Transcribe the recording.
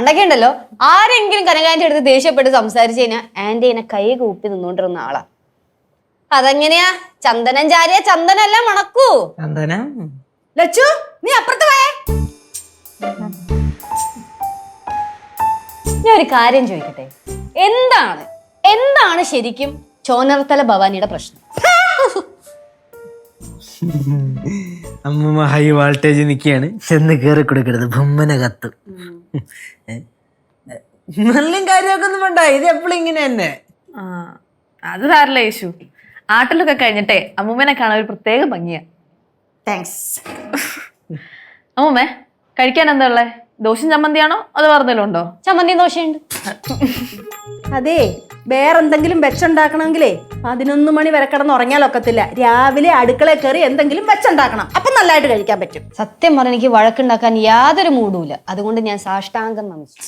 പണ്ടൊക്കെ ഉണ്ടല്ലോ ആരെങ്കിലും കനകാന്റെ അടുത്ത് ദേഷ്യപ്പെട്ട് സംസാരിച്ചു കഴിഞ്ഞാൽ ആന്റി എന്നെ കൈ കൂപ്പി നിന്നോണ്ടിരുന്ന ആളാ. അതെങ്ങനെയാ? ചന്ദനം ചാരിയ ചന്ദനല്ല മണക്കൂ. ചന്ദനം ലച്ചു, നീ അപ്പുറത്ത് പോയേ. ഞാൻ ഒരു കാര്യം ചോദിക്കട്ടെ, എന്താണ് ശരിക്കും ചോനർത്തല ഭവാനിയുടെ പ്രശ്നം? അമ്മൂമ്മ ഹൈ വോൾട്ടേജ് നിൽക്കുകയാണ്, ചെന്ന് കയറി കൊടുക്കരുത്, ബൊമ്മന കത്തും. നല്ല കാര്യമൊക്കെ ഒന്നും വേണ്ട, ഇത് എപ്പോഴും ഇങ്ങനെ തന്നെ. അത് സാരല്ല യേശു. ആട്ടിലൊക്കെ കഴിഞ്ഞിട്ടേ അമ്മൂമ്മനെ കാണാൻ ഒരു പ്രത്യേക ഭംഗിയാ. താങ്ക്സ്. അമ്മൂമ്മേ, കഴിക്കാൻ എന്താ ഉള്ളേ? ദോശയും ചമ്മന്തിയാണോ അത് വേറെന്തെങ്കിലും ഉണ്ടോ? ചമ്മന്തി ദോശയുണ്ട്. അതെ, വേറെന്തെങ്കിലും വെച്ചുണ്ടാക്കണമെങ്കിലേ 11 മണി വരെ കിടന്ന് ഉറങ്ങിയാലൊക്കത്തില്ല. രാവിലെ അടുക്കളയിൽ കയറി എന്തെങ്കിലും വെച്ചുണ്ടാക്കണം, അപ്പൊ നല്ലതായിട്ട് കഴിക്കാൻ പറ്റും. സത്യം പറഞ്ഞ എനിക്ക് വഴക്കുണ്ടാക്കാൻ യാതൊരു മൂടുമില്ല. അതുകൊണ്ട് ഞാൻ സാഷ്ടാംഗം നമിച്ചു.